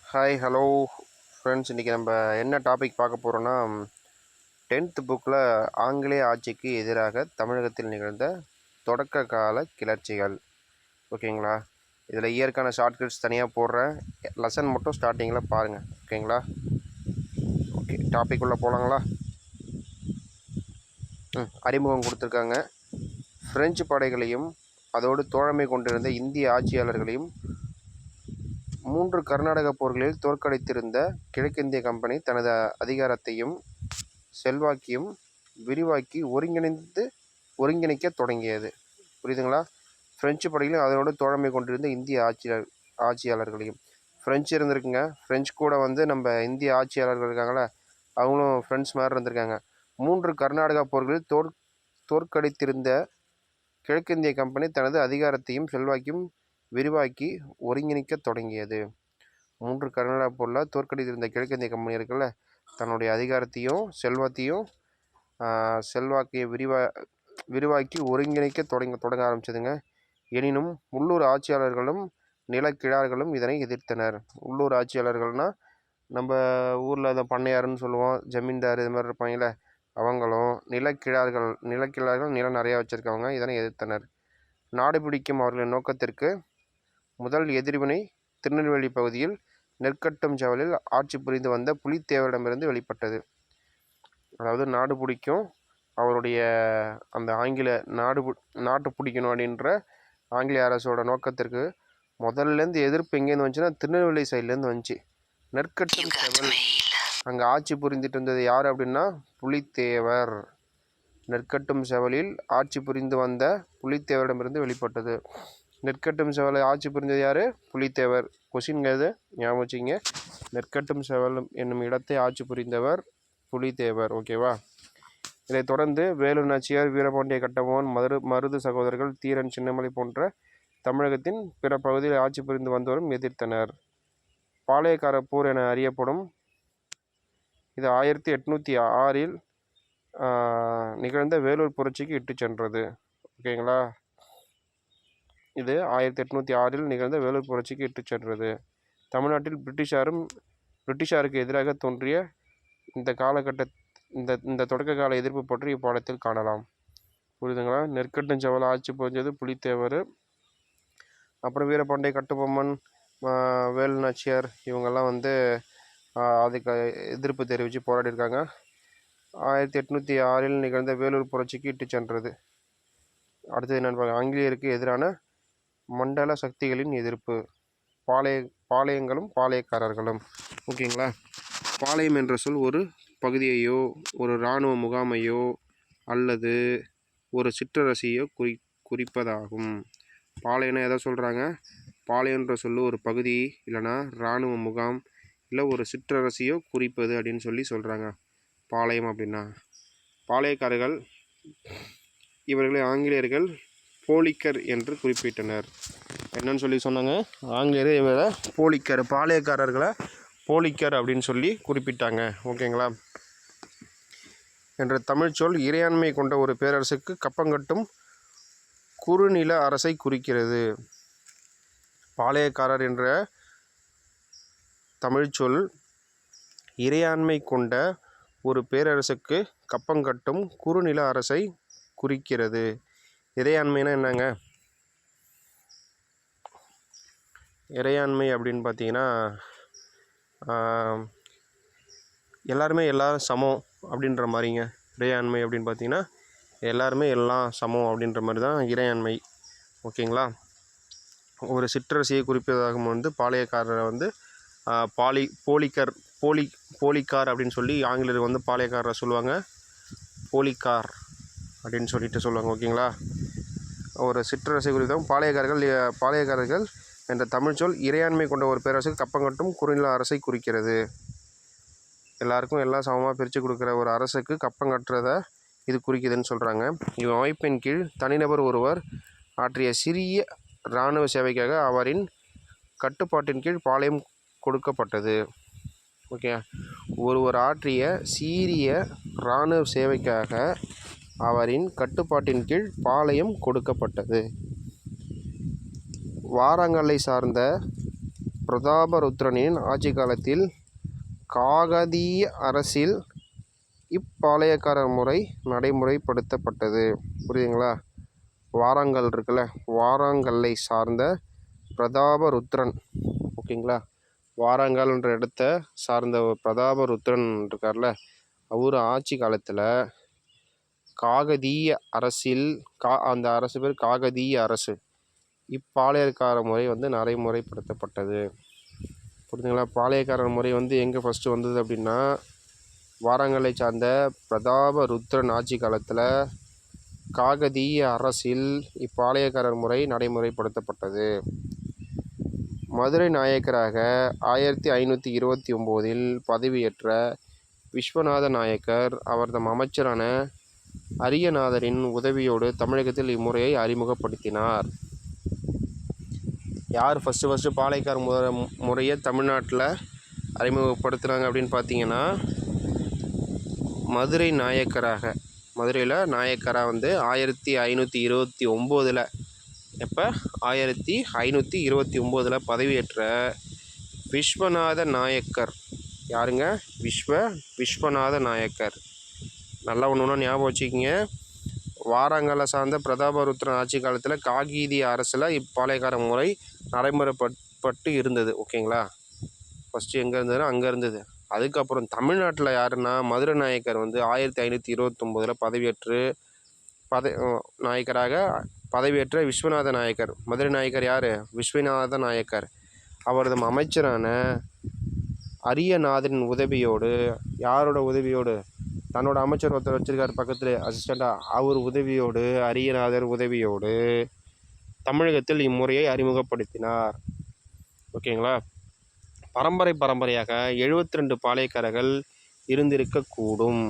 Hi hello friends, இன்றைக்கி நம்ம என்ன டாபிக் பார்க்க போகிறோன்னா 10th புக்கில் ஆங்கிலேய ஆட்சிக்கு எதிராக தமிழகத்தில் நிகழ்ந்த தொடக்க கால கிளர்ச்சிகள். ஓகேங்களா? இதில் இயற்கான ஷார்ட்கட்ஸ் தனியாக போடுறேன், லெசன் மட்டும் ஸ்டார்டிங்கில் பாருங்கள். ஓகேங்களா? ஓகே, டாபிக் உள்ளே போகலாங்களா? அறிமுகம் கொடுத்துருக்காங்க. பிரெஞ்சு படைகளையும் அதோடு தோழமை கொண்டிருந்த இந்திய ஆட்சியாளர்களையும் 3 கர்நாடக போர்களில் தோற்கடித்திருந்த கிழக்கிந்திய கம்பெனி தனது அதிகாரத்தையும் செல்வாக்கையும் விரிவாக்கி ஒருங்கிணைக்க தொடங்கியது. புரியுதுங்களா? பிரெஞ்சு படைகளையும் அதனோடு தோழமை கொண்டிருந்த இந்திய ஆட்சியாளர்களையும். பிரெஞ்சு இருந்திருக்குங்க. பிரெஞ்சு கூட நம்ம இந்திய ஆட்சியாளர்கள் இருக்காங்களே, அவங்களும் ஃப்ரெண்ட்ஸ் மாதிரி இருந்திருக்காங்க. 3 கர்நாடகா போர்களில் தோற்கடித்திருந்த கிழக்கிந்திய கம்பெனி தனது அதிகாரத்தையும் செல்வாக்கையும் விரிவாக்கி ஒருங்கிணைக்க தொடங்கியது. 3 கர்நாடகா போரில் தோற்கடித்திருந்த கிழக்கிந்திய கம்பெனி இருக்குல்ல, தன்னுடைய அதிகாரத்தையும் செல்வாக்கையை விரிவாக்கி ஒருங்கிணைக்க தொடங்க ஆரம்பிச்சதுங்க. எனினும் உள்ளூர் ஆட்சியாளர்களும் நிலக்கிழார்களும் இதனை எதிர்த்தனர். உள்ளூர் ஆட்சியாளர்கள்னால் நம்ம ஊரில் அதை பண்ணையாருன்னு சொல்லுவோம், ஜமீன்தார் இது மாதிரி இருப்பாங்களே, அவங்களும் நிலக்கிழார்கள் நிலம் நிறையா வச்சுருக்கவங்க இதனை எதிர்த்தனர். நாடு பிடிக்கும் அவர்களின் நோக்கத்திற்கு முதல் எதிர்வினை திருநெல்வேலி பகுதியில் நெற்கட்டும் செவலில் ஆட்சி புரிந்து வந்த புலித்தேவரிடமிருந்து வெளிப்பட்டது. அதாவது நாடு பிடிக்கும் அவருடைய அந்த ஆங்கில நாட்டு பிடிக்கணும் அப்படின்ற ஆங்கிலேய அரசோட நோக்கத்திற்கு முதல்லேருந்து எதிர்ப்பு எங்கேருந்து வந்துச்சுன்னா திருநெல்வேலி சைட்லேருந்து வந்துச்சு. நெற்கட்டும் செவல் அங்கே ஆட்சி புரிந்துட்டு இருந்தது யார் அப்படின்னா புலித்தேவர். நெற்கட்டும் செவலில் ஆட்சி புரிந்து வந்த புலித்தேவரிடமிருந்து வெளிப்பட்டது. நெற்கட்டும் செவலை ஆட்சி புரிந்தது யார்? புலித்தேவர். கொஷின்கிறது ஞாபகம் வச்சுங்க. நெற்கட்டும் செவல் என்னும் இடத்தை ஆட்சி புரிந்தவர் புலித்தேவர். ஓகேவா? இதைத் தொடர்ந்து வேலு நாச்சியார், வீரபாண்டிய கட்டபொம்மன், மருது சகோதரர்கள், தீரன் சின்னமலை போன்ற தமிழகத்தின் பிற பகுதியில் ஆட்சி புரிந்து வந்தவரும் எதிர்த்தனர். பாளையக்கார போர் என அறியப்படும் இது 1806 நிகழ்ந்த வேலூர் புரட்சிக்கு இட்டு சென்றது. ஓகேங்களா? இது 1806 நிகழ்ந்த வேலூர் புரட்சிக்கு இட்டு சென்றது. தமிழ்நாட்டில் பிரிட்டிஷாருக்கு எதிராக தோன்றிய இந்த தொடக்க கால எதிர்ப்பு பற்றி இப்பாடத்தில் காணலாம். புரியுதுங்களா? நெற்கட்டும் செவல் ஆட்சி புரிஞ்சது புலித்தேவர். அப்புறம் வீரபாண்டிய கட்டபொம்மன், வேலு நாச்சியார் இவங்கெல்லாம் அதுக்கு எதிர்ப்பு தெரிவித்து போராடியிருக்காங்க. 1806 நிகழ்ந்த வேலூர் புரட்சிக்கு இட்டு சென்றது. அடுத்தது என்னென்னு ஆங்கிலேயருக்கு எதிரான மண்டல சக்திகளின் எதிர்ப்பு. பாளையங்களும் பாளையக்காரர்களும். ஓகேங்களா? பாளையம் என்ற சொல் ஒரு பகுதியையோ ஒரு இராணுவ முகாமையோ அல்லது ஒரு சிற்றரசையோ குறிப்பதாகும். பாளையம்னா எதை சொல்கிறாங்க? பாளையன்ற சொல்லு ஒரு பகுதி இல்லைனா இராணுவ முகாம் இல்லை ஒரு சிற்றரசையோ குறிப்பது அப்படின்னு சொல்கிறாங்க. பாளையம் அப்படின்னா பாளையக்காரர்கள். இவர்களை ஆங்கிலேயர்கள் போலிக்கர் என்று குறிப்பிட்டனர். என்னன்னு சொன்னாங்க? ஆங்கிலேயர் இவரை போலிக்கர், பாளையக்காரர்களை போலிக்கர் அப்படின்னு குறிப்பிட்டாங்க. ஓகேங்களா? என்ற தமிழ்ச்சொல் இறையாண்மை கொண்ட ஒரு பேரரசுக்கு கப்பங்கட்டும் குறுநில அரசை குறிக்கிறது. பாளையக்காரர் என்ற தமிழ்ச்சொல் இறையாண்மை கொண்ட ஒரு பேரரசுக்கு கப்பங்கட்டும் குறுநில அரசை குறிக்கிறது. இறையாண்மைனா என்னங்க? இறையாண்மை அப்படின்னு பார்த்தீங்கன்னா எல்லாரும் சமம் அப்படின்ற மாதிரிங்க. இறையாண்மை அப்படின்னு பார்த்தீங்கன்னா எல்லாருமே எல்லாம் சமம் அப்படின்ற மாதிரி தான் இறையாண்மை. ஓகேங்களா? ஒரு சிற்றரசியை குறிப்பதாகவும் பாளையக்காரரை போலிக்கார் அப்படின்னு ஆங்கிலேயர் பாளையக்காரரை சொல்லுவாங்க. போலிக்கார் அப்படின்னு சொல்லுவாங்க. ஓகேங்களா? ஒரு சிற்றரசை குறித்தும் பாளையக்காரர்கள் என்ற தமிழ்ச்சொல் இறையாண்மை கொண்ட ஒரு பேரரசுக்கு கப்பங்கட்டும் குறுநில அரசை குறிக்கிறது. எல்லாருக்கும் எல்லாம் சமமாக பிரித்து கொடுக்குற ஒரு அரசுக்கு கப்பங்கட்டுறதை இது குறிக்குதுன்னு சொல்கிறாங்க. இவ்வமைப்பின் கீழ் தனிநபர் ஒருவர் ஆற்றிய சிறிய இராணுவ சேவைக்காக அவரின் கட்டுப்பாட்டின் கீழ் பாளையம் கொடுக்கப்பட்டது. ஓகே, ஒருவர் ஆற்றிய சீரிய இராணுவ சேவைக்காக அவரின் கட்டுப்பாட்டின் கீழ் பாளையம் கொடுக்கப்பட்டது. வாரங்கலை சார்ந்த பிரதாபருத்ரனின் ஆட்சி காலத்தில் காகதீய அரசில் இப்பாளையக்காரர் முறை நடைமுறைப்படுத்தப்பட்டது. புரியுதுங்களா? வாரங்கல் இருக்குல்ல, வாரங்கல்லை சார்ந்த பிரதாபருத்ரன், ஓகேங்களா, வாரங்கல்ன்ற இடத்த சார்ந்த பிரதாபருத்ரன் இருக்கார்ல, அவர் ஆட்சி காலத்தில் காகதீய அரசில் அந்த அரசு பேர் காகதீய அரசு, இப்பாளையக்கார முறை வந்து நடைமுறைப்படுத்தப்பட்டது. புரியுதுங்களா? பாளையக்காரர் முறை வந்து எங்கே ஃபஸ்ட்டு வந்தது அப்படின்னா, வாரங்கலை சார்ந்த பிரதாபருத்ரன் ஆட்சி காலத்தில் காகதீய அரசில் இப்பாளையக்காரர் முறை நடைமுறைப்படுத்தப்பட்டது. மதுரை நாயக்கராக 1529 பதவியேற்ற விஸ்வநாத நாயக்கர் அவர்தம் அமைச்சரான அரியநாதரின் உதவியோடு தமிழகத்தில் இம்முறையை அறிமுகப்படுத்தினார். யார் ஃபஸ்ட்டு பாளையக்கார முறையை தமிழ்நாட்டில் அறிமுகப்படுத்துனாங்க அப்படின்னு பார்த்தீங்கன்னா, மதுரை மதுரையில் நாயக்கராக வந்து 1529 எப்போ 1529 பதவியேற்ற விஸ்வநாத நாயக்கர். யாருங்க? விஸ்வநாத நாயக்கர். நல்லா ஒன்று ஞாபகம் வச்சுக்கிங்க. வாரங்கலை சார்ந்த பிரதாபருத்ரன் ஆட்சி காலத்தில் காகதீய அரசில் இப்பாளையக்கார முறை நடைமுறைப்பட்டு இருந்தது. ஓகேங்களா? ஃபஸ்ட்டு எங்கே இருந்ததுன்னா அங்கே இருந்தது. அதுக்கப்புறம் தமிழ்நாட்டில் யாருன்னா மதுரை நாயக்கர் வந்து 1529 பதவியேற்று நாயக்கராக பதவியேற்ற விஸ்வநாத நாயக்கர். மதுரை நாயக்கர் யார்? விஸ்வநாத நாயக்கர். அவரது அமைச்சரான அரியநாதரின் உதவியோடு, யாரோட உதவியோடு? தன்னோட அமைச்சர் ஒருத்தர் வச்சிருக்கார் பக்கத்தில் அசிஸ்டண்டாக, அவர் உதவியோடு, அரியநாதர் உதவியோடு தமிழகத்தில் இம்முறையை அறிமுகப்படுத்தினார். ஓகேங்களா? பரம்பரையாக 72 பாளையக்காரர்கள் இருந்திருக்கக்கூடும்.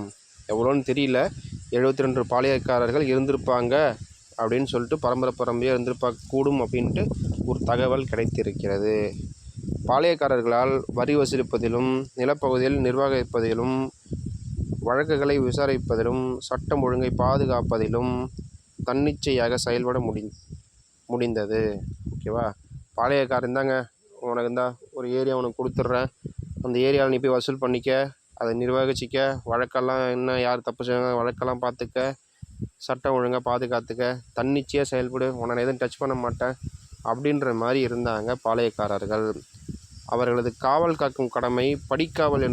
எவ்வளோன்னு தெரியல, 72 பாளையக்காரர்கள் இருந்திருப்பாங்க அப்படின்னு சொல்லிட்டு பரம்பரையாக இருந்திருக்கக்கூடும் அப்படின்ட்டு ஒரு தகவல் கிடைத்திருக்கிறது. பாளையக்காரர்களால் வரி வசூலிப்பதிலும், நிலப்பகுதியில் நிர்வகிப்பதிலும், வழக்குகளை விசாரிப்பதிலும், சட்டம் ஒழுங்கை பாதுகாப்பதிலும் தன்னிச்சையாக செயல்பட முடிந்தது. ஓகேவா? பாளையக்காரன் தாங்க, உனக்கு இருந்தா ஒரு ஏரியா உனக்கு கொடுத்துட்றேன், அந்த ஏரியாவில் நீ போய் வசூல் பண்ணிக்க, அதை நிர்வகிச்சிக்க, வழக்கெல்லாம் என்ன யார் தப்பு செய்வாங்க வழக்கெல்லாம் பார்த்துக்க, சட்டம் ஒழுங்காக பாதுகாத்துக்க, தன்னிச்சையாக செயல்படு, உன்னை எதுவும் டச் பண்ண மாட்டேன் அப்படின்ற மாதிரி இருந்தாங்க பாளையக்காரர்கள். அவர்களது காவல் காக்கும் கடமை படிக்காவல்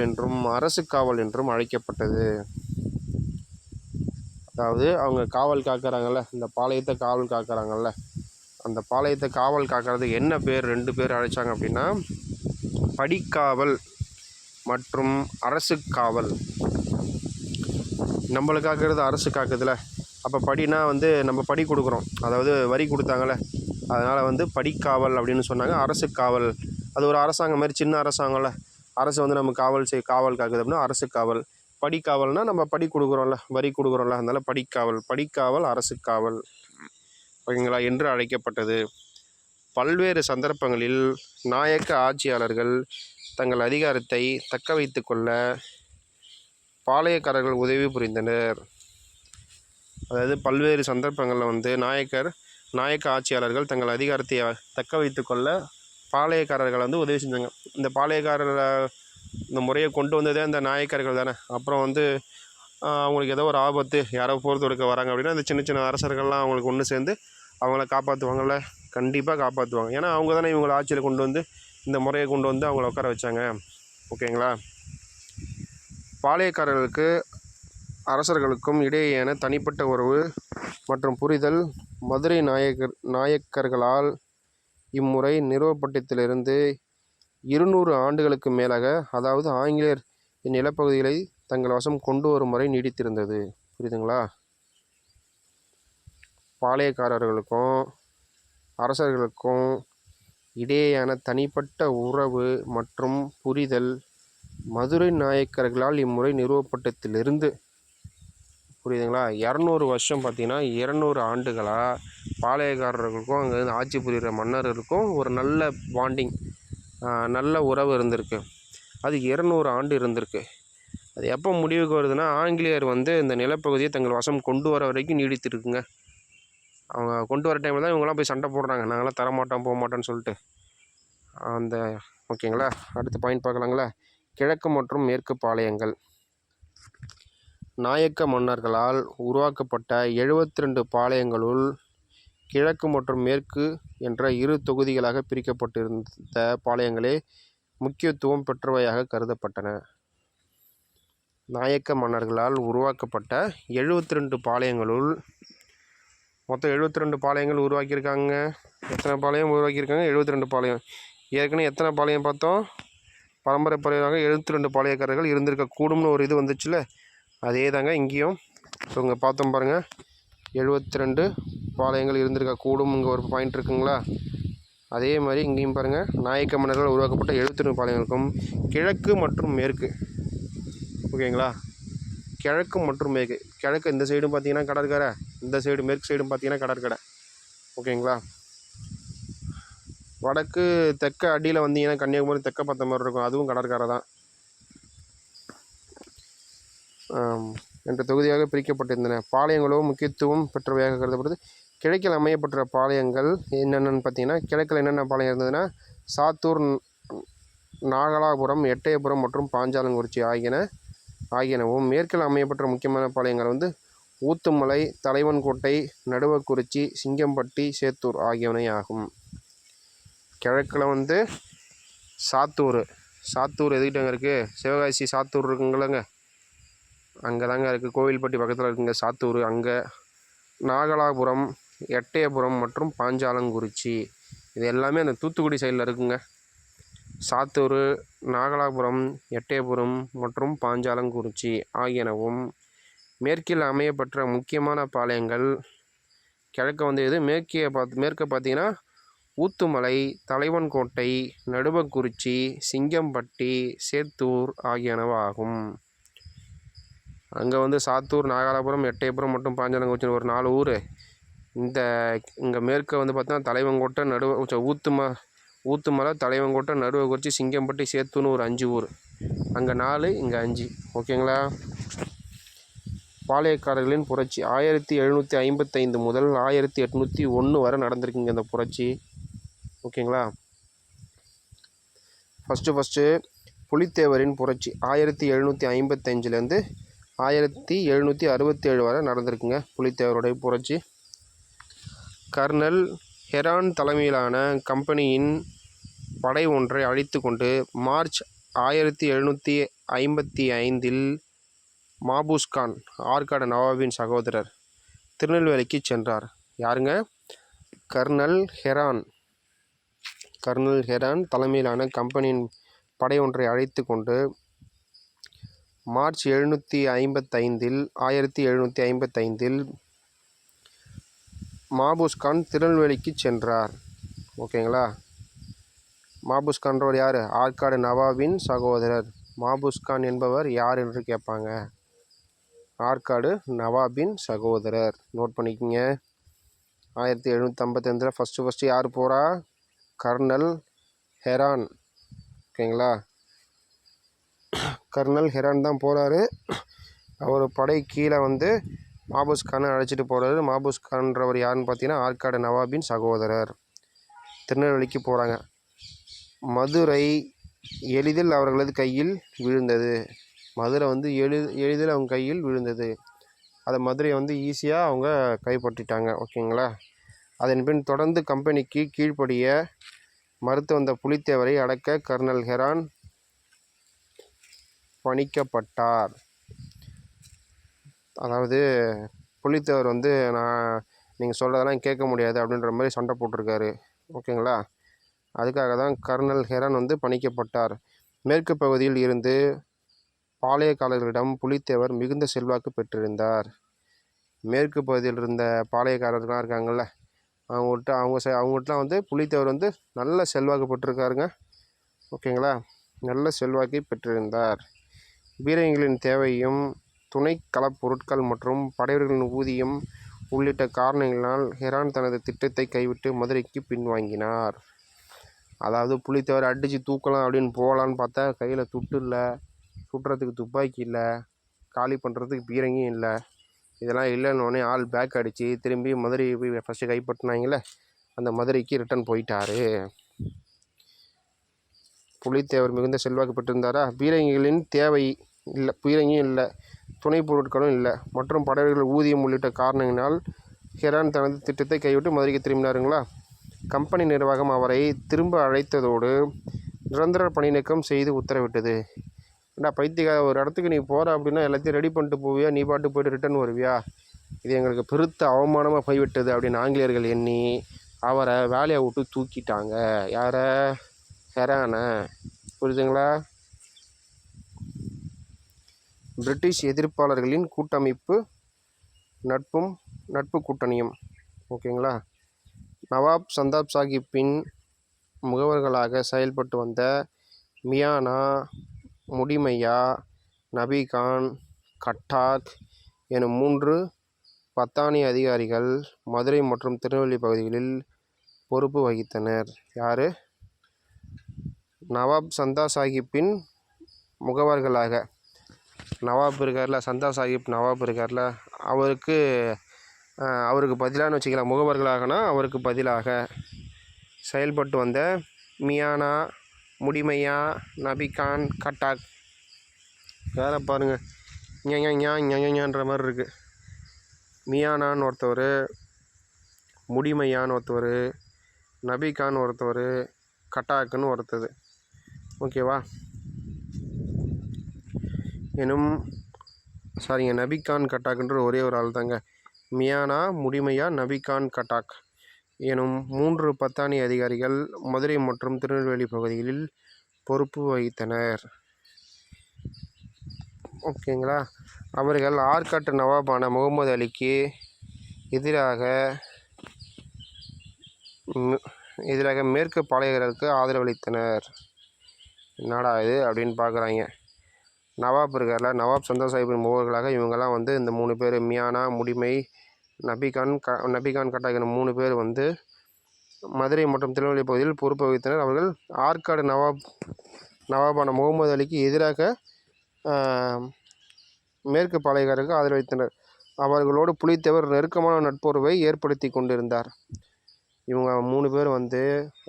என்றும் அரசு காவல் என்றும் அழைக்கப்பட்டது. அதாவது அவங்க காவல் காக்கிறாங்கல்ல, இந்த பாளையத்தை காவல் காக்கிறாங்கல்ல, அந்த பாளையத்தை காவல் காக்கிறது என்ன பேர்? 2 பேர் அழைச்சாங்க அப்படின்னா, படிக்காவல் மற்றும் அரசு காவல். நம்மளை காக்கிறது அரசு காக்குதுல, அப்போ படினா வந்து நம்ம படி கொடுக்குறோம், அதாவது வரி கொடுத்தாங்கள்ல, அதனால் வந்து படிக்காவல் அப்படின்னு சொன்னாங்க. அரசு காவல் அது ஒரு அரசாங்கம் மாதிரி, சின்ன அரசாங்கம்ல, அரசு வந்து நம்ம காவல் காக்குது அப்படின்னா அரசு காவல். படிக்காவல்னால் நம்ம படி கொடுக்குறோம்ல, வரி கொடுக்குறோம்ல, அதனால படிக்காவல் அரசு காவல், ஓகேங்களா, என்று அழைக்கப்பட்டது. பல்வேறு சந்தர்ப்பங்களில் நாயக்க ஆட்சியாளர்கள் தங்கள் அதிகாரத்தை தக்க வைத்து கொள்ள பாளையக்காரர்கள் உதவி புரிந்தனர். அதாவது பல்வேறு சந்தர்ப்பங்களில் வந்து நாயக்க ஆட்சியாளர்கள் தங்கள் அதிகாரத்தை தக்க வைத்து கொள்ள பாளையக்காரர்கள் வந்து உதவி செஞ்சாங்க. இந்த பாளையக்காரர் இந்த முறையை கொண்டு வந்ததே அந்த நாயக்கர்கள் தானே. அப்புறம் வந்து அவங்களுக்கு ஏதோ ஒரு ஆபத்து, யாரோ போர் தொடுக்க வராங்க அப்படின்னா அந்த சின்ன சின்ன அரசர்கள்லாம் அவங்களுக்கு ஒன்று சேர்ந்து அவங்கள காப்பாற்றுவாங்கள்ல, கண்டிப்பாக காப்பாற்றுவாங்க. ஏன்னா அவங்க தானே இவங்களை ஆட்சியில் கொண்டு வந்து இந்த முறையை கொண்டு வந்து அவங்கள உட்கார வச்சாங்க. ஓகேங்களா? பாளையக்காரர்களுக்கு அரசர்களுக்கும் இடையேயான தனிப்பட்ட உறவு மற்றும் புரிதல் மதுரை நாயக்கர்களால் இம்முறை நிறுவப்பட்டதிலிருந்து 200 ஆண்டுகளுக்கு மேலாக, அதாவது ஆங்கிலேயர் இந்நிலப்பகுதிகளை தங்கள் வசம் கொண்டு வரும் முறை நீடித்திருந்தது. புரியுதுங்களா? பாளையக்காரர்களுக்கும் அரசர்களுக்கும் இடையேயான தனிப்பட்ட உறவு மற்றும் புரிதல் மதுரை நாயக்கர்களால் இம்முறை நிறுவப்பட்டதிலிருந்து, புரியுதுங்களா, 200 வருஷம் பார்த்திங்கன்னா 200 ஆண்டுகளாக பாளையக்காரர்களுக்கும் அங்கே ஆட்சி புரிகிற மன்னர்களுக்கும் ஒரு நல்ல பாண்டிங், நல்ல உறவு இருந்திருக்கு. அது 200 ஆண்டு இருந்திருக்கு. அது எப்போ முடிவுக்கு வருதுன்னா, ஆங்கிலேயர் வந்து இந்த நிலப்பகுதியை தங்கள் வசம் கொண்டு வர வரைக்கும் நீடித்திருக்குங்க. அவங்க கொண்டு வர டைமில் தான் இவங்கெல்லாம் போய் சண்டை போடுறாங்க, நாங்களாம் தரமாட்டோம் போக மாட்டோம்னு சொல்லிட்டு. அந்த ஓகேங்களா. அடுத்த பாயிண்ட் பார்க்கலாங்களா. கிழக்கு மற்றும் மேற்கு பாளையங்கள். நாயக்க மன்னர்களால் உருவாக்கப்பட்ட 72 பாளையங்களுள் கிழக்கு மற்றும் மேற்கு என்ற இரு தொகுதிகளாக பிரிக்கப்பட்டிருந்த பாளையங்களே முக்கியத்துவம் பெற்றவையாக கருதப்பட்டன. நாயக்க மன்னர்களால் உருவாக்கப்பட்ட 72 பாளையங்களுள் மொத்தம் 72 பாளையங்கள் உருவாக்கியிருக்காங்க. எத்தனை பாளையம் உருவாக்கியிருக்காங்க? 72 பாளையம். ஏற்கனவே எத்தனை பாளையம் பார்த்தோம்? பரம்பரை பரம்பரையாக 72 பாளையக்காரர்கள் இருந்திருக்கக்கூடும்னு ஒரு இது வந்துச்சுல, அதே தாங்க இங்கேயும். ஸோ இங்கே பார்த்தோம் பாருங்கள், 72 பாளையங்கள் இருந்திருக்கக்கூடும் இங்கே ஒரு பாயிண்ட் இருக்குங்களா. அதே மாதிரி இங்கேயும் பாருங்கள், நாயக்க மன்னர்கள் உருவாக்கப்பட்ட 72 பாளையங்களுக்கும் கிழக்கு மற்றும் மேற்கு ஓகேங்களா. கிழக்கு மற்றும் மேற்கு. கிழக்கு இந்த சைடும் பார்த்தீங்கன்னா கடற்கரை, இந்த சைடு மேற்கு சைடும் பார்த்தீங்கன்னா கடற்கரை ஓகேங்களா. வடக்கு தெற்க அடியில் வந்தீங்கன்னா கன்னியாகுமரி தெற்க பார்த்த மாதிரி இருக்கும், அதுவும் கடற்கரை தான். என்ற தொகுதியாக பிரிக்கப்பட்டிருந்தன. பாளையங்களும் முக்கியத்துவம் பெற்றவையாக கருதப்படுது. கிழக்கில் அமையப்பட்ட பாளையங்கள் என்னென்னு பார்த்தீங்கன்னா, கிழக்கில் என்னென்ன பாளையம் இருந்ததுன்னா சாத்தூர், நாகலாபுரம், எட்டயபுரம் மற்றும் பாஞ்சாலங்குறிச்சி ஆகியனவும். மேற்கில் அமையப்பட்ட முக்கியமான பாளையங்கள் வந்து ஊத்துமலை, தலைவன்கோட்டை, நடுவக்குறிச்சி, சிங்கம்பட்டி, சேத்தூர் ஆகியவை ஆகும். கிழக்கில் வந்து சாத்தூர் எதுக்கிட்டங்க இருக்குது? சிவகாசி சாத்தூர் இருக்குங்களங்க, அங்கே தாங்க இருக்குது. கோவில்பட்டி பக்கத்தில் இருக்குங்க சாத்தூர். அங்கே நாகலாபுரம், எட்டயபுரம் மற்றும் பாஞ்சாலங்குறிச்சி இது எல்லாமே அந்த தூத்துக்குடி சைடில் இருக்குங்க. சாத்தூர், நாகலாபுரம், எட்டயபுரம் மற்றும் பாஞ்சாலங்குறிச்சி ஆகியனவும். மேற்கில் அமையப்பட்ட முக்கியமான பாளையங்கள் கிழக்க வந்து எது? மேற்க பார்த்தீங்கன்னா ஊத்துமலை, தலைவன்கோட்டை, நடுவக்குறிச்சி, சிங்கம்பட்டி, சேத்தூர் ஆகியனவாகும். அங்கே வந்து சாத்தூர், நாகலாபுரம், எட்டயபுரம் மற்றும் பாஞ்சாலங்குறிச்சி ஒரு 4 ஊர். இங்கே மேற்க வந்து பார்த்தீங்கன்னா தலைவன்கோட்டை, ஊத்துமலை, தலைவன்கோட்டை, நடுவக்குறிச்சி, சிங்கம்பட்டி, சேத்தூர்னு ஒரு 5 ஊர். அங்கே 4, இங்கே 5 ஓகேங்களா. பாளையக்காரர்களின் புரட்சி 1755 முதல் 1801 வரை நடந்திருக்குங்க இந்த புரட்சி ஓகேங்களா. ஃபஸ்ட்டு புலித்தேவரின் புரட்சி 1755லேருந்து 1767 வரை நடந்திருக்குங்க புலித்தேவருடைய புரட்சி. கர்னல் ஹெரான் தலைமையிலான கம்பெனியின் படை ஒன்றை அழித்து கொண்டு மார்ச் 1755இல் மாபூஸ்கான், ஆற்காடு நவாபின் சகோதரர், திருநெல்வேலிக்கு சென்றார். யாருங்க? கர்னல் ஹெரான் தலைமையிலான கம்பெனியின் படை ஒன்றை அழைத்து கொண்டு மார்ச் 1755இல் மாபூஸ்கான் திருநெல்வேலிக்கு சென்றார் ஓகேங்களா. மாபூஸ்கான்றவர் யார்? ஆற்காடு நவாபின் சகோதரர். மாபூஸ்கான் என்பவர் யார் என்று கேட்பாங்க. ஆற்காடு நவாபின் சகோதரர். நோட் பண்ணிக்கோங்க. 1755 ஃபஸ்ட்டு யார் போகிறா? கர்னல் ஹெரான் ஓகேங்களா. கர்னல் ஹெரான் தான் போகிறாரு. அவர் படை கீழே வந்து மாபூஸ்கானை அழைச்சிட்டு போகிறாரு. மாபூஸ்கான்றவர் யாருன்னு பார்த்தீங்கன்னா ஆற்காடு நவாபின் சகோதரர். திருநெல்வேலிக்கு போகிறாங்க. மதுரை எளிதில் அவர்களது கையில் விழுந்தது. மதுரை வந்து எளிதில் அவங்க கையில் விழுந்தது. அதை மதுரையை வந்து ஈஸியாக அவங்க கைப்பற்றிட்டாங்க ஓகேங்களா. அதன் பின் தொடர்ந்து கம்பெனிக்கு கீழ்ப்படிய மறுத்து வந்த புலித்தேவரை அடக்க கர்னல் ஹெரான் பணிக்கப்பட்டார். அதாவது புலித்தேவர் வந்து நீங்கள் சொல்கிறதெல்லாம் கேட்க முடியாது அப்படின்ற மாதிரி சண்டை போட்டிருக்காரு ஓகேங்களா. அதுக்காக தான் கர்னல் ஹெரான் வந்து பணிக்கப்பட்டார். மேற்கு பகுதியில் இருந்து பாளையக்காரர்களிடம் புலித்தேவர் மிகுந்த செல்வாக்கு பெற்றிருந்தார். மேற்கு பகுதியில் இருந்த பாளையக்காரர்கள்லாம் இருக்காங்கள்ல, அவங்ககிட்டலாம் வந்து புலித்தேவர் வந்து நல்ல செல்வாக்கு பெற்றிருக்காருங்க ஓகேங்களா. நல்ல செல்வாக்கை பெற்றிருந்தார். பீரங்கிகளின் தேவையும், துணை களப்பொருட்கள் மற்றும் படைவர்களின் ஊதியம் உள்ளிட்ட காரணங்களினால் ஹெரான் தனது திட்டத்தை கைவிட்டு மதுரைக்கு பின்வாங்கினார். அதாவது புலித்தேவர் அடித்து தூக்கலாம் அப்படின்னு போகலான்னு பார்த்தா கையில் துட்டு இல்லை, சுடுறதுக்கு துப்பாக்கி இல்லை, காலி பண்ணுறதுக்கு பீரங்கியும் இல்லை. இதெல்லாம் இல்லைன்னொடனே ஆள் பேக் அடித்து திரும்பி மதுரையை போய் ஃபஸ்ட்டு கைப்பற்றினாங்களே, அந்த மதுரைக்கு ரிட்டன் போயிட்டார். புலித்தேவர் மிகுந்த செல்வாக்கு பெற்றிருந்தாரா? பீரங்கிகளின் தேவை இல்லை, பீரங்கியும் இல்லை, துணை பொருட்களும் இல்லை மற்றும் படைவீரர்கள் ஊதியம் உள்ளிட்ட காரணங்களினால் ஹெரான் தனது திட்டத்தை கைவிட்டு மதுரைக்கு திரும்பினாருங்களா? கம்பெனி நிர்வாகம் அவரை திரும்ப அழைத்ததோடு நிரந்தர பணி நீக்கம் செய்து உத்தரவிட்டது. ஏண்டா பைத்தியக்கார, ஒரு இடத்துக்கு நீ போகிற அப்படின்னா எல்லாத்தையும் ரெடி பண்ணிட்டு போவியா, நீ பாட்டு போய்ட்டு ரிட்டர்ன் வருவியா? இது எங்களுக்கு பெருத்த அவமானமாக போய்விட்டது அப்படின்னு ஆங்கிலேயர்கள் எண்ணி அவரை வேலையை விட்டு தூக்கிட்டாங்க. யாரை? ஹெரானை. புரியுதுங்களா? பிரிட்டிஷ் எதிர்ப்பாளர்களின் கூட்டமைப்பு நட்பு கூட்டணியும். ஓகேங்களா? நவாப் சந்தாப் சாஹிப்பின் முகவர்களாக செயல்பட்டு வந்த மியானா, முடிமையா, நபிகான், கட்டாக் எனும் 3 பத்தானி அதிகாரிகள் மதுரை மற்றும் திருநெல்வேலி பகுதிகளில் பொறுப்பு வகித்தனர். யார்? நவாப் சந்தா சாஹிப்பின் முகவர்களாக. நவாப் இருக்கார்ல, சந்தா சாஹிப் நவாப் இருக்கார்ல, அவருக்கு பதிலான்னு வச்சுக்கலாம். முகவர்களாகனா அவருக்கு பதிலாக செயல்பட்டு வந்த மியானா, முடிமையா, நபிகான், கட்டாக். வேற பாருங்கள், ஞான்ற மாதிரி இருக்குது. மியானான்னு ஒருத்தவர், முடிமையான்னு ஒருத்தவர், நபிகான் ஒருத்தவர், கட்டாக்குன்னு ஒருத்தது. ஓகேவா? நபிகான் கட்டாக்குன்ற ஒரே ஒரு ஆள் தாங்க. மியானா, முடிமையா, நபிகான், கட்டாக் எனும் 3 பத்தானி அதிகாரிகள் மதுரை மற்றும் திருநெல்வேலி பகுதிகளில் பொறுப்பு வகித்தனர். ஓகேங்களா? அவர்கள் ஆற்காட்டு நவாபான முகமது அலிக்கு எதிராக மேற்கு பாளையர்களுக்கு ஆதரவளித்தனர். என்னடா இது அப்படின்னு பார்க்குறாங்க. நவாப் இருக்கார்ல, நவாப் சந்தா சாஹிப்பின் முகவர்களாக இவங்கெல்லாம் இந்த 3 பேர், மியானா, முடிமை, நபிகான் கட்டாக் எனும் 3 பேர் மதுரை மற்றும் திருநெல்வேலி பகுதியில் பொறுப்பு வகித்தனர். அவர்கள் ஆற்காடு நவாபான முகமது அலிக்கு எதிராக மேற்கு பாளையக்காரருக்கு ஆதரவளித்தனர். அவர்களோடு புலித்தேவர் நெருக்கமான நட்புறவை ஏற்படுத்தி கொண்டிருந்தார். இவங்க 3 பேர்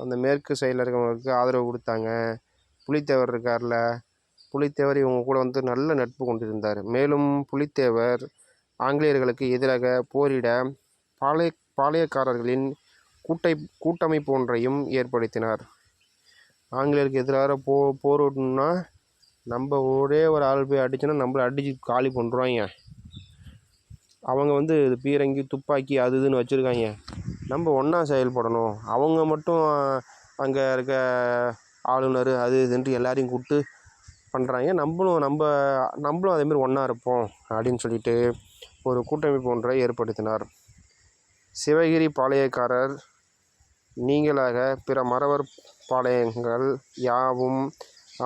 அந்த மேற்கு சைடில் இருக்கிறவங்களுக்கு ஆதரவு கொடுத்தாங்க. புலித்தேவர் இருக்கார்ல, புலித்தேவர் இவங்க கூட நல்ல நட்பு கொண்டிருந்தார். மேலும் புலித்தேவர் ஆங்கிலேயர்களுக்கு எதிராக போரிட பாளையக்காரர்களின் கூட்டமைப்பு ஒன்றையும் ஏற்படுத்தினார். ஆங்கிலேயருக்கு எதிராக போரிடணும்னா நம்ம ஒரே ஒரு ஆள் போய் அடிச்சோன்னா நம்மளை அடித்து காலி பண்ணுறாங்க. அவங்க பீரங்கி, துப்பாக்கி அது இதுன்னு வச்சுருக்காங்க. நம்ம ஒன்றா செயல்படணும். அவங்க மட்டும் அங்கே இருக்க ஆளுநர் அது இதுன்ட்டு எல்லாரையும் கூப்பிட்டு பண்ணுறாங்க. நம்மளும் அதேமாரி ஒன்றா இருப்போம் அப்படின்னு சொல்லிட்டு ஒரு கூட்டமைப்பு ஒன்றை ஏற்படுத்தினார். சிவகிரி பாளையக்காரர் நீங்களாக பிற மறவர் பாளையங்கள் யாவும்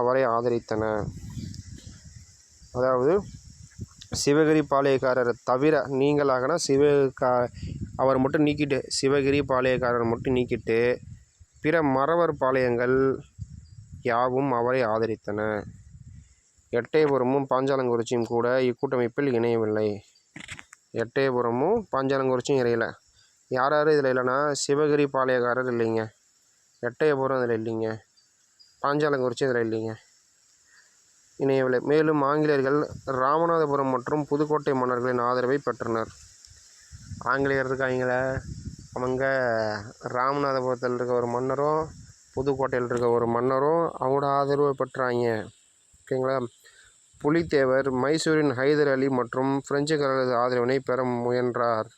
அவரை ஆதரித்தன. அதாவது சிவகிரி பாளையக்காரரை தவிர, நீங்களாகனா அவர் மட்டும் நீக்கிட்டு, சிவகிரி பாளையக்காரர் மட்டும் நீக்கிட்டு பிற மறவர் பாளையங்கள் யாவும் அவரை ஆதரித்தன. எட்டயபுரமும் பாஞ்சாலங்குறிச்சியும் கூட இக்கூட்டமைப்பில் இணையவில்லை. எட்டயபுரமும் பாஞ்சாலங்குறிச்சியும் இணையலை. யார் இதில் இல்லைன்னா, சிவகிரி பாளையக்காரர் இல்லைங்க, எட்டயபுரம் இதில் இல்லைங்க, பாஞ்சாலங்குறிச்சி இதில் இல்லைங்க, இணையவில்லை. மேலும் ஆங்கிலேயர்கள் ராமநாதபுரம் மற்றும் புதுக்கோட்டை மன்னர்களின் ஆதரவை பெற்றனர். ஆங்கிலேயர் இருக்காங்கள, அவங்க ராமநாதபுரத்தில் இருக்க ஒரு மன்னரும் புதுக்கோட்டையில் இருக்க ஒரு மன்னரும் அவங்களோட ஆதரவை பெற்றாங்க. ஓகேங்களா? புலித்தேவர் மைசூரின் ஹைதர் அலி மற்றும் பிரெஞ்சுக்காரர்களது ஆதரவினை பெற முயன்றார்.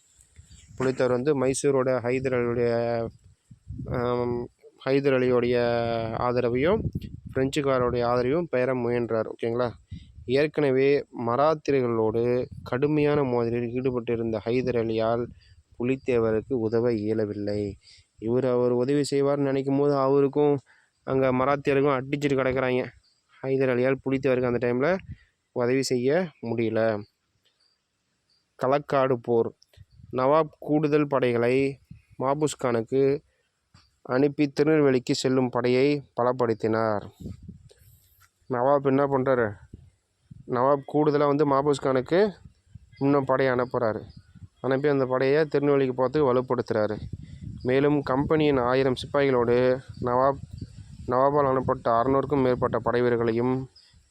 புலித்தேவர் மைசூரோட ஹைதர் அலியோடைய ஆதரவையும் பிரெஞ்சுக்காரோடைய ஆதரவையும் பெற முயன்றார். ஓகேங்களா? ஏற்கனவே மராத்தியர்களோடு கடுமையான மோதலில் ஈடுபட்டிருந்த ஹைதர் அலியால் புலித்தேவருக்கு உதவ இயலவில்லை. அவர் உதவி செய்வார்னு நினைக்கும் போது அவருக்கும் அங்கே மராத்தியருக்கும் அடிச்சுட்டு கிடக்கிறாங்க. ஹைதர் அலியால் புலித்தேவருக்கு அந்த டைமில் உதவி செய்ய முடியல. களக்காடு போர். நவாப் கூடுதல் படைகளை மாபுஸ்கானுக்கு அனுப்பி திருநெல்வேலிக்கு செல்லும் படையை பலப்படுத்தினார். நவாப் என்ன பண்ணுறாரு? நவாப் கூடுதலாக மாபுஸ்கானுக்கு இன்னும் படையை அனுப்புகிறாரு. அனுப்பி அந்த படையை திருநெல்வேலிக்கு பார்த்து வலுப்படுத்துகிறாரு. மேலும் கம்பெனியின் 1000 சிப்பாய்களோடு நவாப் நவாபால் அனுப்பப்பட்ட 600க்கும் மேற்பட்ட படை வீரர்களையும்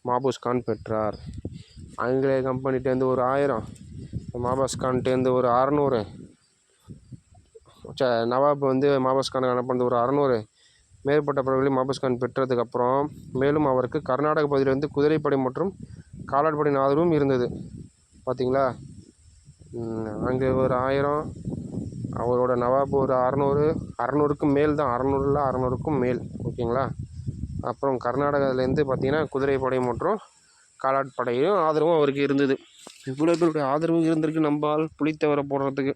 மாபூஸ் கான் பெற்றார். ஆங்கிலேய கம்பெனிட்டேருந்து ஒரு 1000, மாபூஸ் கான்ட்டேருந்து ஒரு 600, நவாப் வந்து மாபூஸ் கானுக்கு அனுப்பினது ஒரு 600 மேற்பட்ட படைகளை மாபூஸ் கான் பெற்றதுக்கப்புறம் மேலும் அவருக்கு கர்நாடக பகுதியிலிருந்து குதிரைப்படை மற்றும் காலாட்படையின் ஆதரவும் இருந்தது. பார்த்தீங்களா, அங்கே ஒரு 1000, அவரோட நவாப் ஒரு 600, 600க்கும் மேல் தான், 600 600க்கும் மேல். ஓகேங்களா. அப்புறம் கர்நாடகாவிலேருந்து பார்த்தீங்கன்னா குதிரைப்படை மற்றும் காலாட்படையும் ஆதரவும் அவருக்கு இருந்தது. இவ்வளோ பேருடைய ஆதரவு இருந்திருக்கு நம்பால் புலித்தேவரை போடுறதுக்கு.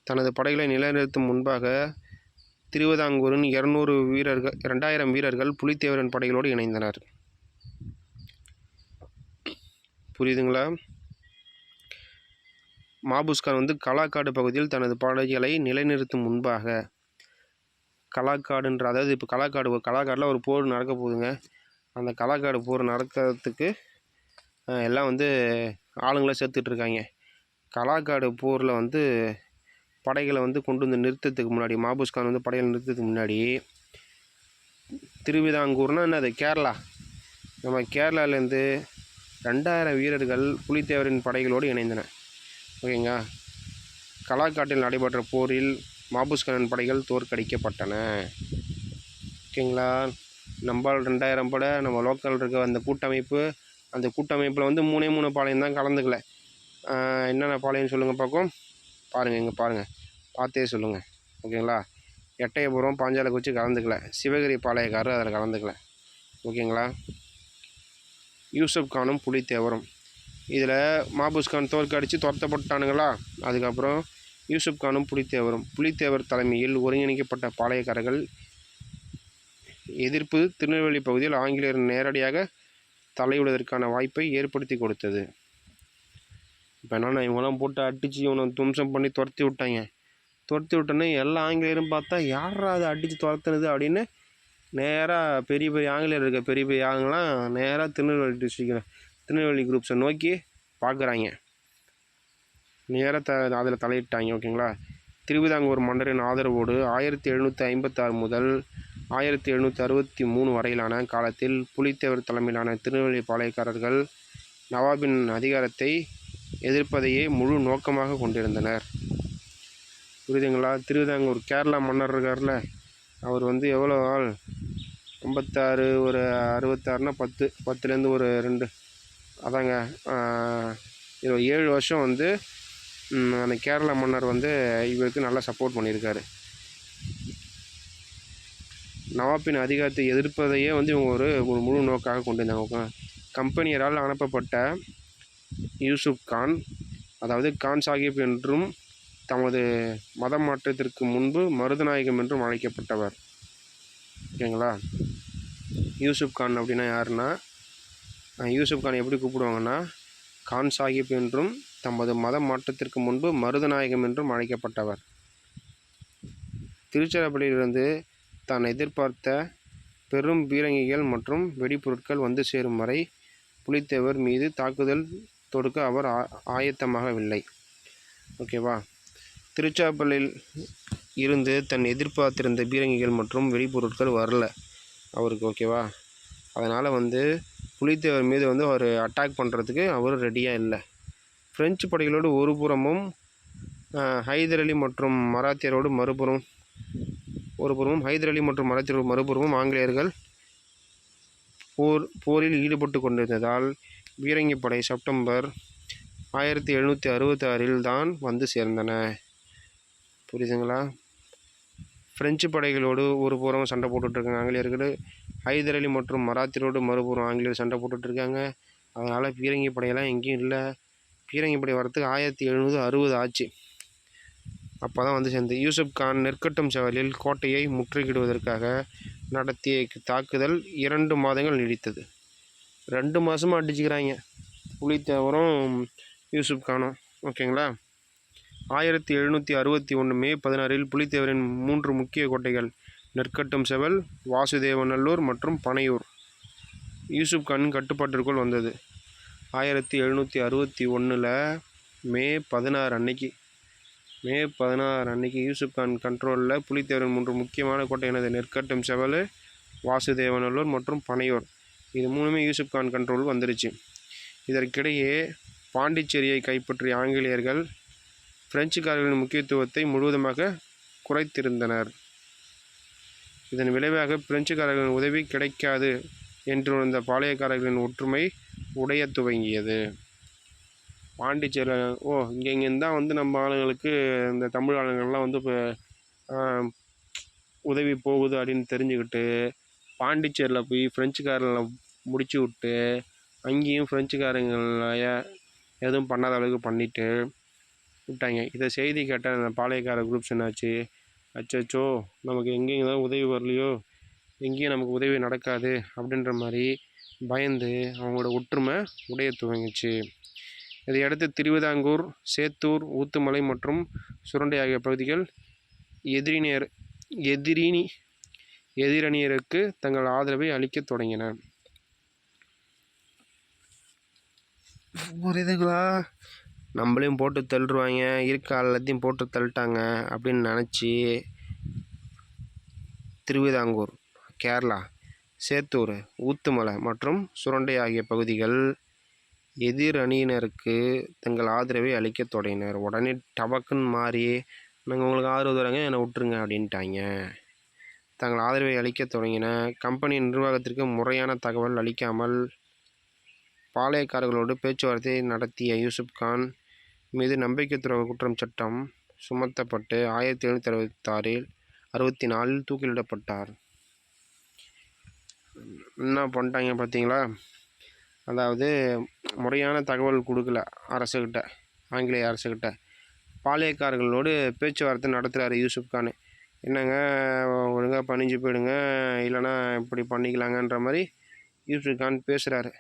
தனது படைகளை நிலைநிறுத்தும் முன்பாக திருவிதாங்கூரின் 2000 வீரர்கள் புலித்தேவரின் படைகளோடு இணைந்தனர். புரியுதுங்களா. மாபூஸ் கான் வந்து கலாக்காடு பகுதியில் தனது படைகளை நிலைநிறுத்தும் முன்பாக, கலாக்காடுன்ற அதாவது இப்போ கலாக்காடில் ஒரு போர் நடக்க போகுதுங்க. அந்த கலாக்காடு போர் நடக்கிறதுக்கு எல்லாம் வந்து ஆளுங்களை சேர்த்துட்ருக்காங்க. கலாக்காடு போரில் வந்து படைகளை வந்து கொண்டு வந்து நிறுத்தத்துக்கு முன்னாடி, மாபூஸ் கான் வந்து படைகளை நிறுத்தத்துக்கு முன்னாடி திருவிதாங்கூர்னால் என்ன, அது கேரளா. நம்ம கேரளாவிலேருந்து 2000 வீரர்கள் புலித்தேவரின் படைகளோடு இணைந்தன. ஓகேங்க. கலாக்காட்டில் நடைபெற்ற போரில் மாபூஸ் கானின் படைகள் தோற்கடிக்கப்பட்டன. ஓகேங்களா. நம்பால் 2000 படை, நம்ம லோக்கல் இருக்க அந்த கூட்டமைப்பில் வந்து 3 பாளையம் தான் கலந்துக்கல. என்னென்ன பாளையம் சொல்லுங்கள் பார்க்கும். பாருங்கள், இங்கே பாருங்கள், பார்த்தே சொல்லுங்கள். ஓகேங்களா. எட்டயபுரம் பாஞ்சாலக்குறிச்சி கலந்துக்கல. சிவகிரி பாளையக்காரர் அதில் கலந்துக்கல. ஓகேங்களா. யூசுப் கானும் புலித்தேவரும் இதில் மாபூஸ் கான் தோற்கடித்து துரத்தப்பட்டானுங்களா. அதுக்கப்புறம் யூசுப் கானும் புலித்தேவர் தலைமையில் ஒருங்கிணைக்கப்பட்ட பாளையக்காரர்கள் எதிர்ப்பு திருநெல்வேலி பகுதியில் ஆங்கிலேயர் நேரடியாக தலையிடுவதற்கான வாய்ப்பை ஏற்படுத்தி கொடுத்தது. இப்போ என்னென்னா, இவங்களாம் போட்டு அடித்து இவனை தும்சம் பண்ணி துரத்தி விட்டோன்னே எல்லா ஆங்கிலேயரும் பார்த்தா யாரா அதை அடித்து துரத்துனது அப்படின்னு நேராக பெரிய ஆங்கிலேயர் இருக்க பெரிய ஆளுங்களாம் நேராக திருநெல்வேலி குரூப்ஸை நோக்கி பார்க்குறாங்க. நேராக அதில் தலையிட்டாங்க. ஓகேங்களா. திருவிதாங்கூர் மன்னரின் ஆதரவோடு 1756 முதல் 1763 வரையிலான காலத்தில் புலித்தேவர் தலைமையிலான திருநெல்வேலி பாளையக்காரர்கள் நவாபின் அதிகாரத்தை எதிர்ப்பதையே முழு நோக்கமாக கொண்டிருந்தனர். புரியுதுங்களா. திருவிதாங்கூர் கேரளா மன்னர் இருக்கார்ல, அவர் வந்து எவ்வளோ நாள், 56 ஒரு 66னா 10லேருந்து ஒரு 2, அதாங்க 7 வருஷம் வந்து அந்த கேரளா மன்னர் வந்து இவருக்கு நல்லா சப்போர்ட் பண்ணியிருக்காரு. நவாபின் அதிகாரத்தை எதிர்ப்பதையே வந்து இவங்க ஒரு முழு நோக்காக கொண்டிருந்தாங்க. கம்பெனியரால் அனுப்பப்பட்ட யூசுப் கான், அதாவது கான் சாஹிப் என்றும் தமது மத மாற்றத்திற்கு முன்பு மருதநாயகம் என்றும் அழைக்கப்பட்டவர். ஓகேங்களா. யூசுப் கான் அப்படின்னா யாருன்னா, யூசுப் கான் எப்படி கூப்பிடுவாங்கன்னா, கான் சாஹிப் என்றும் தமது மத மாற்றத்திற்கு முன்பு மருதநாயகம் என்றும் அழைக்கப்பட்டவர். திருச்சிராப்பள்ளியிலிருந்து தான் எதிர்பார்த்த பெரும் பீரங்கிகள் மற்றும் வெடிப்பொருட்கள் வந்து சேரும் வரை புலித்தேவர் மீது தாக்குதல் தொடுக்க அவர் ஆயத்தமாகவில்லை. ஓகேவா. திருச்சிராப்பள்ளியில் இருந்து தன் எதிர்பார்த்திருந்த பீரங்கிகள் மற்றும் வெடிப்பொருட்கள் வரல அவருக்கு. ஓகேவா. அதனால் வந்து புலித்தேவர் மீது வந்து அவர் அட்டாக் பண்ணுறதுக்கு அவர் ரெடியாக இல்லை. பிரெஞ்சு படைகளோடு ஒரு புறமும் ஹைதர் அலி மற்றும் மராத்தியரோடு மறுபுறமும் ஆங்கிலேயர்கள் போரில் ஈடுபட்டு கொண்டிருந்ததால் பீரங்கி படை செப்டம்பர் 1766 தான் வந்து சேர்ந்தன. புரியுதுங்களா. பிரெஞ்சு படைகளோடு ஒரு புறம் சண்டை போட்டுட்ருக்காங்க ஆங்கிலேயர்கள், ஹைதர் அலி மற்றும் மராத்தியரோடு மறுபுறம் ஆங்கிலேயர் சண்டை போட்டுட்ருக்காங்க. அதனால் பீரங்கி படையெல்லாம் எங்கேயும் இல்லை. பீரங்கி படை வரத்துக்கு 1760 ஆச்சு. அப்போ தான் வந்து சேர்ந்து யூசுப் கான் நெற்கட்டும் செவலில் கோட்டையை முற்றுகையிடுவதற்காக நடத்திய தாக்குதல் 2 மாதங்கள் நீடித்தது. 2 மாதமாக அடிச்சுக்கிறாங்க புலித்தேவரும் யூசுப் கானும். ஓகேங்களா. 1761 மே 16 புலித்தேவரின் 3 முக்கிய கோட்டைகள் நெற்கட்டும் செவல், வாசுதேவநல்லூர் மற்றும் பனையூர் யூசுப் கானின் கட்டுப்பாட்டிற்குள் வந்தது. 1761 மே 16 அன்னைக்கு மே 16 அன்னைக்கு யூசுப் கான் கண்ட்ரோலில் புலித்தேவரின் 3 முக்கியமான கோட்டை எனது நெற்கட்டும் செவல், வாசுதேவநல்லூர் மற்றும் பனையூர், இது 3மே யூசுப் கான் கண்ட்ரோலுக்கு வந்துருச்சு. இதற்கிடையே பாண்டிச்சேரியை கைப்பற்றிய ஆங்கிலேயர்கள் பிரெஞ்சுக்காரர்களின் முக்கியத்துவத்தை முழுவதுமாக குறைத்திருந்தனர். இதன் விளைவாக பிரெஞ்சுக்காரர்களின் உதவி கிடைக்காது என்று உணர்ந்த பாளையக்காரர்களின் ஒற்றுமை உடைய துவங்கியது. பாண்டிச்சேரியில் இங்கேருந்து தான் வந்து நம்ம ஆளுங்களுக்கு இந்த தமிழ் ஆளுங்கள்லாம் வந்து இப்போ உதவி போகுது அப்படின்னு தெரிஞ்சுக்கிட்டு பாண்டிச்சேரியில் போய் ஃப்ரெஞ்சுக்காரங்களை முடிச்சு விட்டு அங்கேயும் ஃப்ரெஞ்சுக்காரங்கள எதுவும் பண்ணாத அளவுக்கு பண்ணிவிட்டு விட்டாங்க. இதை செய்தி கேட்ட அந்த பாளையக்கார குரூப்ஸ் என்னாச்சு, அச்சோ நமக்கு எங்கேயும் தான் உதவி வரலையோ, எங்கேயும் நமக்கு உதவி நடக்காது அப்படின்ற மாதிரி பயந்து அவங்களோட ஒற்றுமை உடைய துவங்கிச்சு. இதையடுத்து திருவிதாங்கூர், சேத்தூர், ஊத்துமலை மற்றும் சுரண்டை ஆகிய பகுதிகள் எதிரணியருக்கு தங்கள் ஆதரவை அளிக்க தொடங்கின. புரியுதுங்களா? நம்மளையும் போட்டு தள்ளுருவாங்க, இருக்க எல்லாத்தையும் போட்டு தள்ளிட்டாங்க அப்படின்னு நினச்சி திருவிதாங்கூர், கேரளா, சேத்தூர், ஊத்துமலை மற்றும் சுரண்டை ஆகிய பகுதிகள் எதிரணியினருக்கு தங்கள் ஆதரவை அளிக்க தொடங்கினர். உடனே டபக்குன்னு மாறி நாங்கள் உங்களுக்கு ஆதரவு தராங்க, என்னை விட்டுருங்க அப்படின்ட்டாங்க. தங்கள் ஆதரவை அளிக்க தொடங்கின. கம்பெனி நிர்வாகத்திற்கு முறையான தகவல் அளிக்காமல் பாளையக்காரர்களோடு பேச்சுவார்த்தை நடத்திய யூசுப் கான் மீது நம்பிக்கை துரோக குற்றம் சட்டம் சுமத்தப்பட்டு 1764 தூக்கிலிடப்பட்டார். என்ன பண்ணிட்டாங்க பார்த்தீங்களா? அதாவது முறையான தகவல் கொடுக்கல அரசுக்கிட்ட, ஆங்கிலேய அரசுக்கிட்ட. பாளையக்காரர்களோடு பேச்சுவார்த்தை நடத்துகிறாரு யூசுப் கான். என்னங்க ஒழுங்காக பணிஞ்சு போயிடுங்க, இல்லைனா இப்படி பண்ணிக்கலாங்கன்ற மாதிரி யூசுப் கான் பேசுகிறாரு.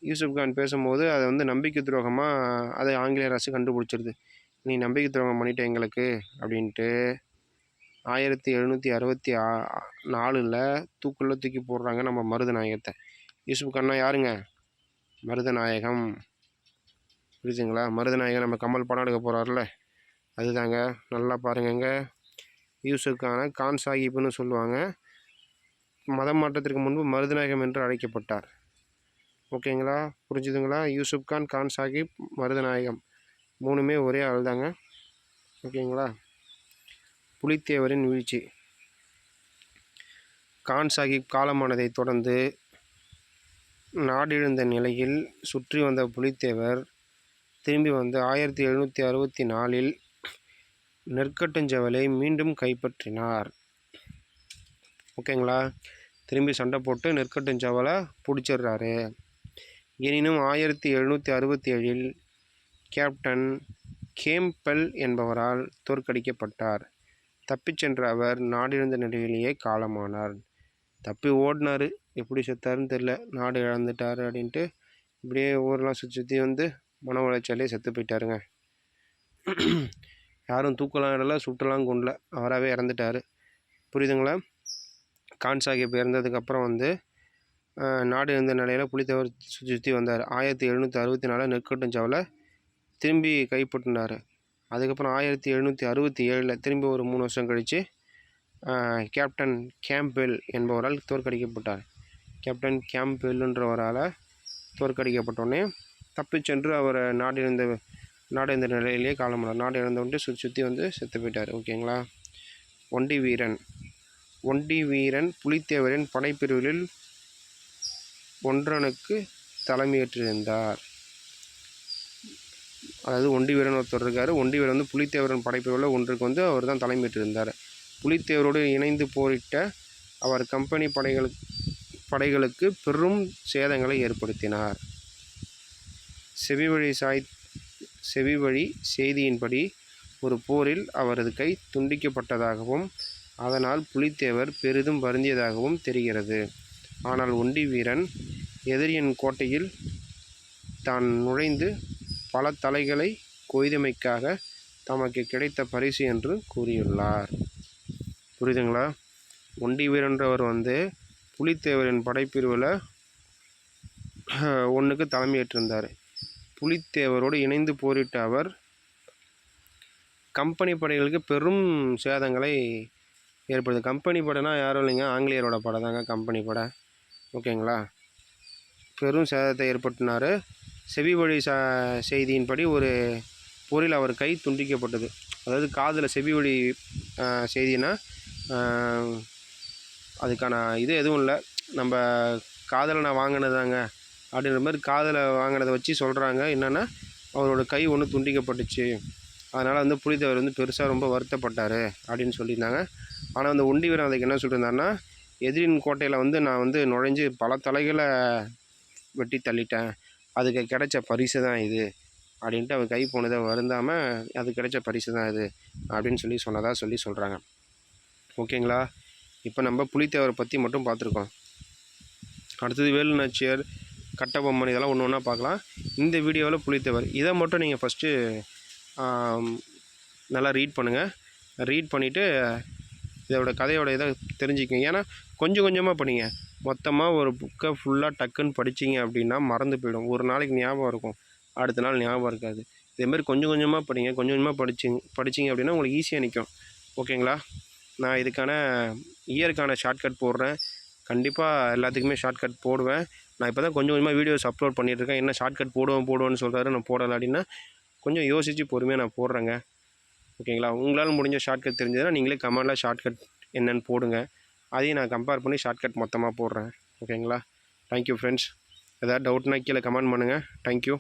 யூசுப் கான் பேசும்போது அதை வந்து நம்பிக்கை துரோகமாக அதை ஆங்கிலேய அரசு கண்டுபிடிச்சிருது. நீ நம்பிக்கை துரோகம் பண்ணிட்ட எங்களுக்கு அப்படின்ட்டு 1764 தூக்குள்ள தூக்கி போடுறாங்க நம்ம மருதநாயகத்தை. யூசுப் கான்னா யாருங்க? மருதநாயகம். புரியுதுங்களா? மருதநாயகம் நம்ம கமல் படம் எடுக்க போகிறார்ல, அதுதாங்க. நல்லா பாருங்கங்க. யூசுப் கானை கான் சாஹிப்னு சொல்லுவாங்க. மதம் மாற்றத்திற்கு முன்பு மருதநாயகம் என்று அழைக்கப்பட்டார். ஓகேங்களா? புரிஞ்சுதுங்களா? யூசுப் கான், கான் சாஹிப், மருதநாயகம் 3மே ஒரே ஆள் தாங்க. ஓகேங்களா? புலித்தேவரின் வீழ்ச்சி. கான் சாஹிப் காலமானதை தொடர்ந்து நாடிழந்த நிலையில் சுற்றி வந்த புலித்தேவர் திரும்பி வந்து 1764 நெற்கட்டுஞ்செவலை மீண்டும் கைப்பற்றினார். ஓகேங்களா? திரும்பி சண்டை போட்டு நெற்கட்டுஞ்செவலை பிடிச்சிடுறாரு. எனினும் 1767 கேப்டன் கேம்பெல் என்பவரால் தோற்கடிக்கப்பட்டார். தப்பிச் சென்ற அவர் நாடிழந்த நிலையிலேயே காலமானார். தப்பி ஓடினார், எப்படி செத்தாருன்னு தெரில. நாடு இழந்துட்டார் அப்படின்ட்டு இப்படியே ஊரெலாம் சுற்றி வந்து மன உளைச்சலே செத்து போயிட்டாருங்க. யாரும் தூக்கலாம் இடல, சுட்டலாம் கொண்டல, அவராகவே இறந்துட்டார். புரியுதுங்களா? கான் சாஹிப் இறந்ததுக்கப்புறம் வந்து நாடு இருந்த நிலையில் புலித்தேவர் சுற்றி வந்தார். 1764 நெற்கட்டுஞ்செவலை திரும்பி கைப்பற்றினார். அதுக்கப்புறம் 1767 திரும்பி ஒரு 3 வருஷம் கழித்து கேப்டன் கேம்பெல் என்பவரால் தோற்கடிக்கப்பட்டார். கேப்டன் கேம்பெல்லுன்றவரால் தோற்கடிக்கப்பட்டோடனே தப்பிச்சென்று அவர் நாடு இருந்த நிலையிலேயே காலமானார். நாடு இழந்தவன்ட்டு சுற்றி வந்து செத்து போயிட்டார். ஓகேங்களா? ஒண்டி வீரன் புலித்தேவரின் படைப்பிரிவுகளில் ஒன்றனுக்கு தலைமையேற்றிருந்தார். அதாவது ஒண்டி வீரன் ஒருத்தர் இருக்கார். ஒண்டி வீரன் வந்து புலித்தேவரின் படைப்பிரிவில் ஒன்றுக்கு வந்து அவர் தான் தலைமையேற்றிருந்தார். புலித்தேவரோடு இணைந்து போரிட்ட அவர் கம்பெனி படைகளுக்கு பெரும் சேதங்களை ஏற்படுத்தினார். செவிவழி செய்தியின்படி ஒரு போரில் அவரது கை துண்டிக்கப்பட்டதாகவும் அதனால் புலித்தேவர் பெரிதும் வருந்தியதாகவும் தெரிகிறது. ஆனால் ஒண்டி வீரன் எதிரியின் கோட்டையில் தான் நுழைந்து பல தலைகளை கொய்தமைக்காக தமக்கு கிடைத்த பரிசு என்று கூறியுள்ளார். புரியுதுங்களா? ஒண்டி வீரன்றவர் வந்து புலித்தேவரின் படைப்பிரிவில் ஒன்றுக்கு தலைமையேற்றிருந்தார். புலித்தேவரோடு இணைந்து போரிட்ட அவர் கம்பெனி படைகளுக்கு பெரும் சேதங்களை ஏற்படுது. கம்பெனி படைனா யாரும் இல்லைங்க, ஆங்கிலேயரோட படை தாங்க கம்பெனி படை. ஓகேங்களா? பெரும் சேதத்தை ஏற்படுத்தினார். செவி வழி செய்தியின்படி ஒரு போரில் அவர் கை துண்டிக்கப்பட்டது. அதாவது காதில் செவி வழி செய்தினா அதுக்கான இது எதுவும் இல்லை, நம்ம காதில் நான் வாங்கினதாங்க அப்படின்ற மாதிரி காதில் வாங்கினதை வச்சு சொல்கிறாங்க. என்னென்னா அவரோட கை ஒன்று துண்டிக்கப்பட்டுச்சு, அதனால் வந்து புலித்தேவர் வந்து பெருசாக ரொம்ப வருத்தப்பட்டார் அப்படின்னு சொல்லியிருந்தாங்க. ஆனால் அந்த ஒண்டி வீரன் அதுக்கு என்ன சொல்லியிருந்தாருன்னா, எதிரின் கோட்டையில் வந்து நான் வந்து நுழைஞ்சு பல தலைகளை வெட்டி தள்ளிட்டேன், அதுக்கு கிடைச்ச பரிசு தான் இது அப்படின்ட்டு அவர் கை போனதை வருந்தாமல் அது கிடைச்ச பரிசு தான் இது அப்படின்னு சொல்கிறாங்க. ஓகேங்களா? இப்போ நம்ம புலித்தேவரை பற்றி மட்டும் பார்த்துருக்கோம். அடுத்தது வேலு நாச்சியார், கட்டபொம்மன், இதெல்லாம் ஒன்று ஒன்றா பார்க்கலாம். இந்த வீடியோவில் புலித்தேவர் இதை மட்டும் நீங்கள் ஃபஸ்ட்டு நல்லா ரீட் பண்ணுங்கள். ரீட் பண்ணிவிட்டு இதோட கதையோட இதை தெரிஞ்சுக்கங்க. ஏன்னா கொஞ்சம் கொஞ்சமாக படிங்க. மொத்தமாக ஒரு புக்கை ஃபுல்லாக டக்குன்னு படிச்சிங்க அப்படின்னா மறந்து போயிடும். ஒரு நாளைக்கு ஞாபகம் இருக்கும், அடுத்த நாள் ஞாபகம் இருக்காது. இதேமாதிரி கொஞ்சம் கொஞ்சமாக படிங்க. கொஞ்சம் கொஞ்சமாக படிச்சிங்க அப்படின்னா உங்களுக்கு ஈஸியாக நிற்கும். ஓகேங்களா? நான் இதுக்கான இயருக்கான ஷார்ட்கட் போடுறேன். கண்டிப்பாக எல்லாத்துக்குமே ஷார்ட்கட் போடுவேன். நான் இப்போ தான் கொஞ்சம் கொஞ்சமாக வீடியோஸ் அப்லோட் பண்ணிகிட்ருக்கேன். என்ன ஷார்ட்கட் போடுவேன்னு சொல்கிறாரு, நான் போடலை அப்படின்னா கொஞ்சம் யோசித்து பொறுமையாக நான் போடுறேங்க. ஓகேங்களா? உங்களால் முடிஞ்ச ஷார்ட்கட் தெரிஞ்சதுன்னா நீங்களே கமெண்டில் ஷார்ட்கட் என்னென்னு போடுங்க. அதையும் நான் கம்பேர் பண்ணி ஷார்ட்கட் மொத்தமாக போடுறேன். ஓகேங்களா? Thank you friends. ஏதாவது டவுட்னா கீழே கமெண்ட் பண்ணுங்கள். தேங்க்யூ.